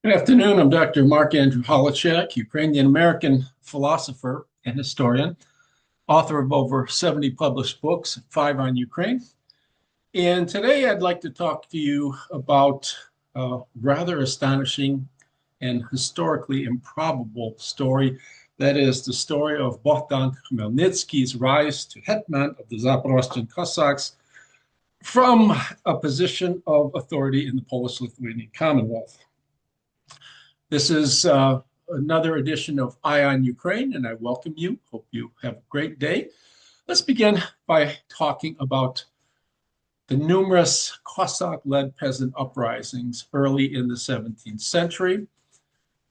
Good afternoon. I'm Dr. Mark Andrew Holacek, Ukrainian-American philosopher and historian, author of over 70 published books, 5 on Ukraine. And today I'd like to talk to you about a rather astonishing and historically improbable story. That is the story of Bohdan Khmelnytsky's rise to Hetman of the Zaporozhian Cossacks from a position of authority in the Polish-Lithuanian Commonwealth. This is another edition of Eye on Ukraine, and I welcome you. Hope you have a great day. Let's begin by talking about the numerous Cossack-led peasant uprisings early in the 17th century.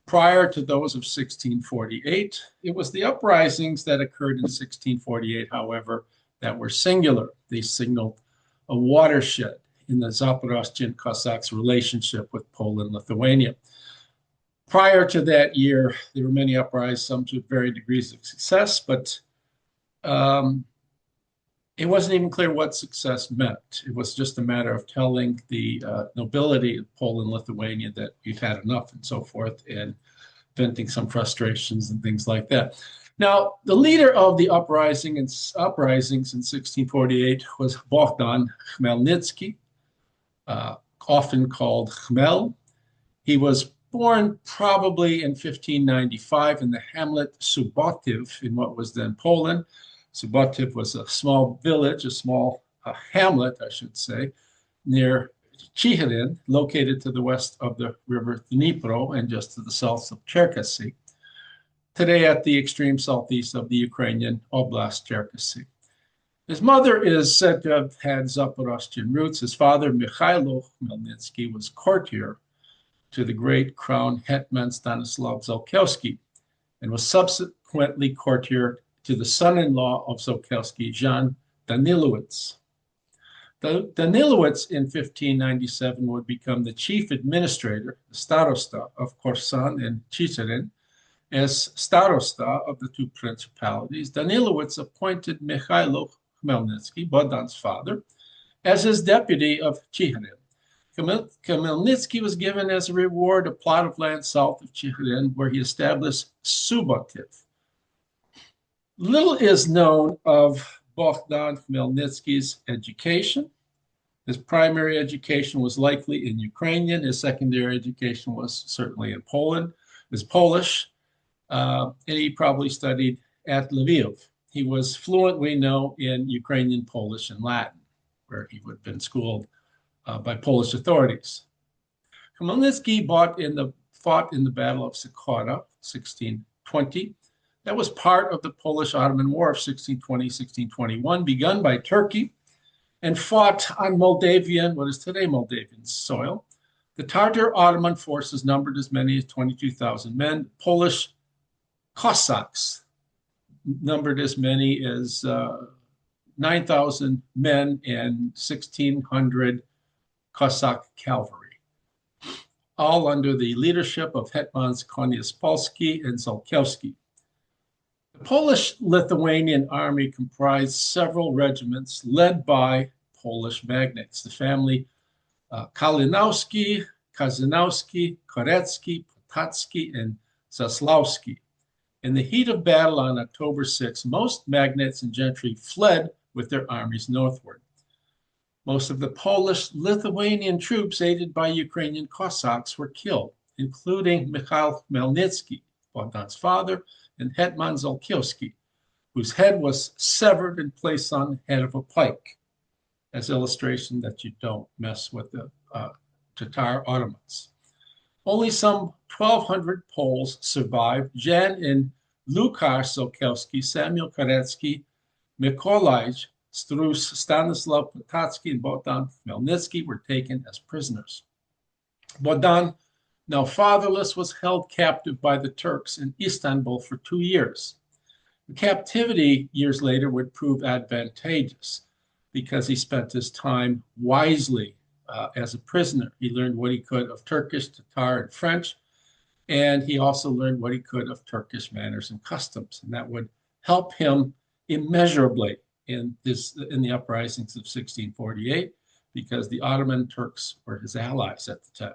Prior to those of 1648, it was the uprisings that occurred in 1648, however, that were singular. They signaled a watershed in the Zaporozhian Cossacks' relationship with Poland-Lithuania. Prior to that year, there were many uprisings, some to varying degrees of success, but it wasn't even clear what success meant. It was just a matter of telling the nobility of Poland-Lithuania that we've had enough and so forth, and venting some frustrations and things like that. Now, the leader of the uprisings in 1648 was Bohdan Khmelnytsky, often called Khmel. He was born probably in 1595 in the hamlet Subotiv in what was then Poland. Subotiv was a small village, a small hamlet, I should say, near Chiherin, located to the west of the river Dnipro and just to the south of Cherkasy, today at the extreme southeast of the Ukrainian Oblast Cherkasy. His mother is said to have had Zaporozhian roots. His father, Mikhailo Khmelnytsky, was courtier to the great crown Hetman Stanislav Zaporozhian, and was subsequently courtier to the son-in-law of Zaporozhian, Jan Danilowitz. Danilowitz in 1597 would become the chief administrator, the starosta of Korsan and Chicherin. As starosta of the two principalities, Danilowitz appointed Mikhailo Khmelnytsky, Bohdan's father, as his deputy of Chicherin. Khmelnytsky was given as a reward a plot of land south of Chicherin, where he established Subotiv. Little is known of Bohdan Khmelnytsky's education. His primary education was likely in Ukrainian. His secondary education was certainly in Poland. It was Polish, and he probably studied at Lviv. He was fluent, we know, in Ukrainian, Polish, and Latin, where he would have been schooled by Polish authorities. Khmelnytsky fought in the Battle of Sakota, 1620. That was part of the Polish-Ottoman War of 1620-1621, begun by Turkey, and fought on Moldavian, what is today Moldavian soil. The Tatar-Ottoman forces numbered as many as 22,000 men. Polish Cossacks numbered as many as 9,000 men and 1,600 Cossack cavalry, all under the leadership of Hetmans Koniuszpolski and Zaporozhian. The Polish-Lithuanian army comprised several regiments led by Polish magnates, the family Kalinowski, Kazanowski, Korecki, Potocki, and Zaslawski. In the heat of battle on October 6, most magnates and gentry fled with their armies northward. Most of the Polish-Lithuanian troops aided by Ukrainian Cossacks were killed, including Mikhail Khmelnytsky, Bohdan's father, and Hetman Zaporozhian, whose head was severed and placed on the head of a pike, as illustration that you don't mess with the Tatar Ottomans. Only some 1,200 Poles survived. Jan and Lukasz Zaporozhian, Samuel Korecki, Mykolaj Strus, Stanislav Potocki, and Bohdan Khmelnytsky were taken as prisoners. Bohdan, now fatherless, was held captive by the Turks in Istanbul for 2 years. The captivity years later would prove advantageous because he spent his time wisely as a prisoner. He learned what he could of Turkish, Tatar, and French, and he also learned what he could of Turkish manners and customs, and that would help him immeasurably in the uprisings of 1648, because the Ottoman Turks were his allies at the time.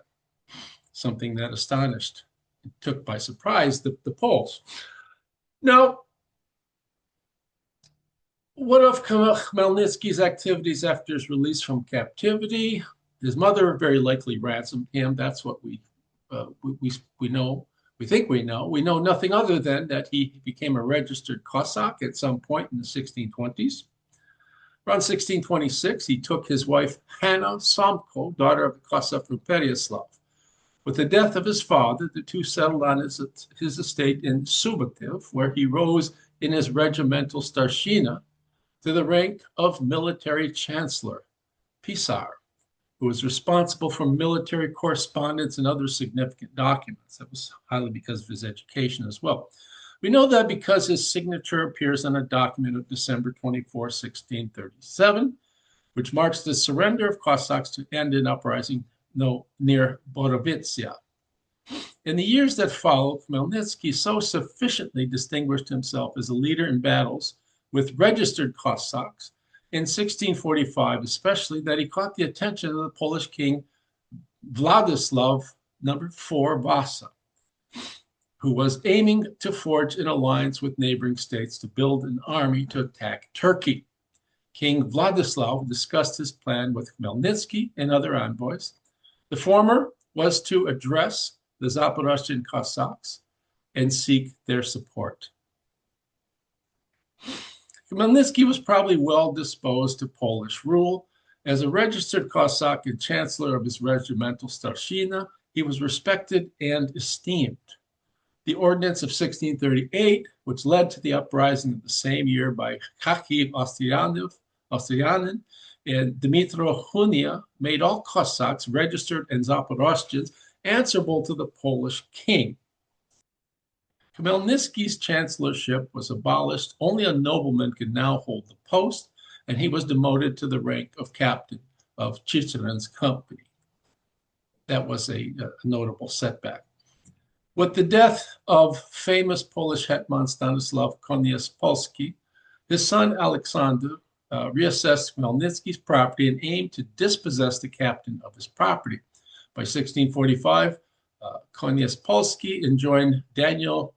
something that astonished and took by surprise the Poles. Now, what of Khmelnytsky's activities after his release from captivity? His mother very likely ransomed him. That's what we know. We think we know. We know nothing other than that he became a registered Cossack at some point in the 1620s. Around 1626, he took his wife Hanna Somko, daughter of the Cossack from Pereyaslav. With the death of his father, the two settled on his estate in Subotiv, where he rose in his regimental starshina to the rank of military chancellor, Pisar, who was responsible for military correspondence and other significant documents. That was highly because of his education as well. We know that because his signature appears on a document of December 24, 1637, which marks the surrender of Cossacks to end an uprising near Borovitsia. In the years that followed, Khmelnytsky so sufficiently distinguished himself as a leader in battles with registered Cossacks in 1645, especially, that he caught the attention of the Polish king Vladislav IV Vasa, who was aiming to forge an alliance with neighboring states to build an army to attack Turkey. King Vladislav discussed his plan with Khmelnytsky and other envoys. The former was to address the Zaporozhian Cossacks and seek their support. Khmelnytsky was probably well disposed to Polish rule. As a registered Cossack and chancellor of his regimental starshina, he was respected and esteemed. The ordinance of 1638, which led to the uprising of the same year by Khakiv Ostrianin and Dmitro Hunia, made all Cossacks, registered and Zaporozhians, answerable to the Polish king. Khmelnytsky's chancellorship was abolished. Only a nobleman could now hold the post, and he was demoted to the rank of captain of Chicherin's company. That was a notable setback. With the death of famous Polish Hetman Stanislaw Konieczpolski, his son Alexander reassessed Khmelnytsky's property and aimed to dispossess the captain of his property. By 1645, Konieczpolski enjoined Daniel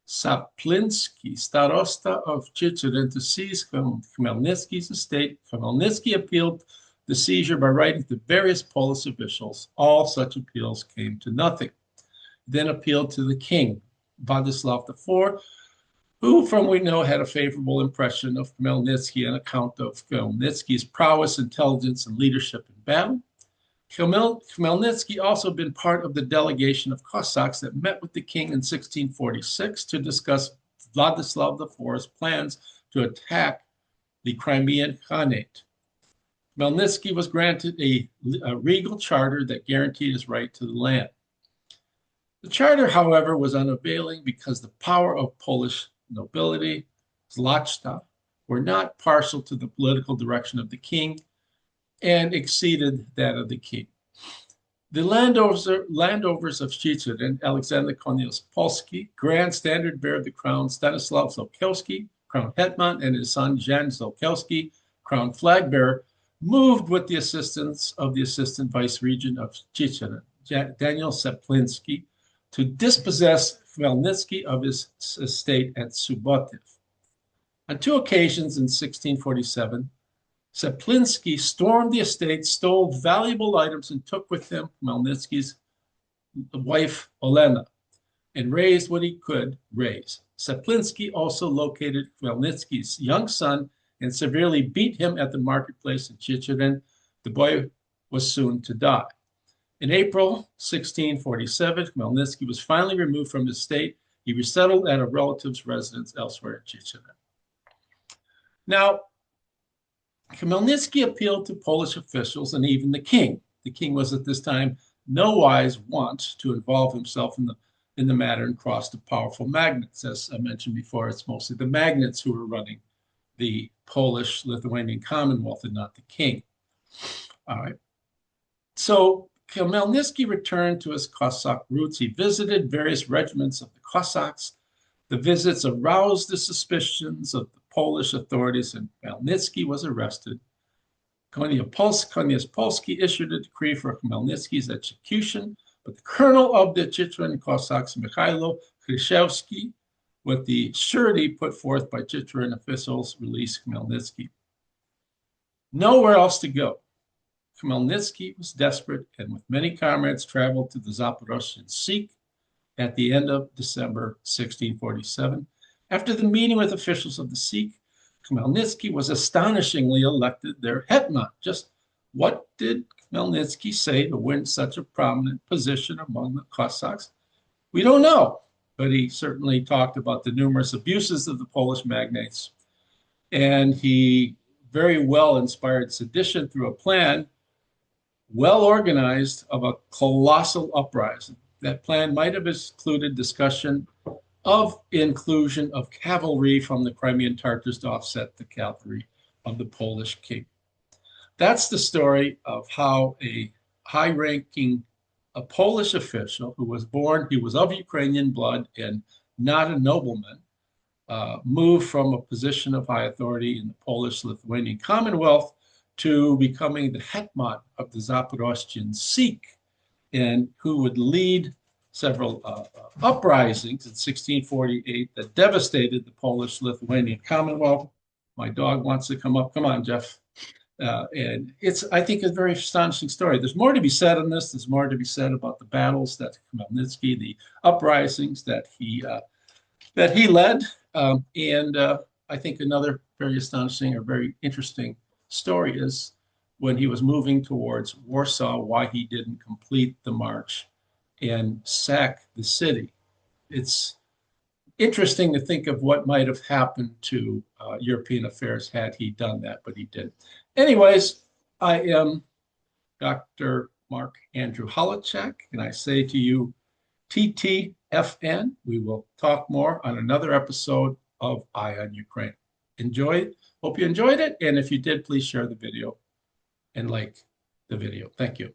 Saplinsky, starosta of Chicherin, to seize Khmelnytsky's estate. Khmelnytsky appealed the seizure by writing to various Polish officials. All such appeals came to nothing. Then appealed to the king, Vladislav IV, who, from we know, had a favorable impression of Khmelnytsky on account of Khmelnytsky's prowess, intelligence, and leadership in battle. Khmelnytsky also been part of the delegation of Cossacks that met with the king in 1646 to discuss Vladislav IV's plans to attack the Crimean Khanate. Khmelnytsky was granted a regal charter that guaranteed his right to the land. The charter, however, was unavailing because the power of Polish nobility, Zlachta, were not partial to the political direction of the king and exceeded that of the king. The landowners of Chicherin, Alexander Konieczpolski, Grand Standard Bearer of the Crown, Stanislav Zolkiewski, Crown Hetman, and his son Jan Zolkiewski, Crown Flag Bearer, moved with the assistance of the Assistant Vice Regent of Chicherin, Daniel Saplinsky, to dispossess Khmelnytsky of his estate at Subotiv. On two occasions in 1647, Saplinsky stormed the estate, stole valuable items, and took with him Khmelnytsky's wife, Olena, and raised what he could raise. Saplinsky also located Khmelnytsky's young son and severely beat him at the marketplace in Chicherin. The boy was soon to die. In April 1647, Khmelnytsky was finally removed from his estate. He resettled at a relative's residence elsewhere in Chicherin. Now, Khmelnytsky appealed to Polish officials and even the king. The king was at this time nowise wont to involve himself in the matter and cross the powerful magnates. As I mentioned before, it's mostly the magnates who were running the Polish-Lithuanian Commonwealth and not the king. All right. So Khmelnytsky returned to his Cossack roots. He visited various regiments of the Cossacks. The visits aroused the suspicions of the Polish authorities, and Khmelnytsky was arrested. Konieczpolski issued a decree for Khmelnytsky's execution, But the colonel of the Chicherin Cossacks, Mikhailo Khrushchevsky, with the surety put forth by Chicherin officials, released Khmelnytsky. Nowhere else to go. Khmelnytsky was desperate and with many comrades traveled to the Zaporozhian Sikh at the end of December 1647. After the meeting with officials of the Sikh, Khmelnytsky was astonishingly elected their Hetman. Just what did Khmelnytsky say to win such a prominent position among the Cossacks? We don't know, but he certainly talked about the numerous abuses of the Polish magnates. And he very well inspired sedition through a plan, well organized, of a colossal uprising. That plan might have included discussion of inclusion of cavalry from the Crimean Tartars to offset the cavalry of the Polish king. That's the story of how a high-ranking Polish official who was born, he was of Ukrainian blood and not a nobleman, moved from a position of high authority in the Polish-Lithuanian Commonwealth to becoming the Hetman of the Zaporozhian Sikh, and who would lead several uprisings in 1648 that devastated the Polish-Lithuanian Commonwealth. My dog wants to come up. Come on, Jeff. And it's, I think, a very astonishing story. There's more to be said on this. There's more to be said about the battles that Khmelnytsky, the uprisings that he led. I think another very astonishing or very interesting story is when he was moving towards Warsaw, why he didn't complete the march and sack the city. It's interesting to think of what might have happened to European affairs had he done that, but he didn't. Anyways, I am Dr. Mark Andrew Holochek, and I say to you, TTFN. We will talk more on another episode of Eye on Ukraine. Hope you enjoyed it, and if you did, please share the video and like the video. Thank you.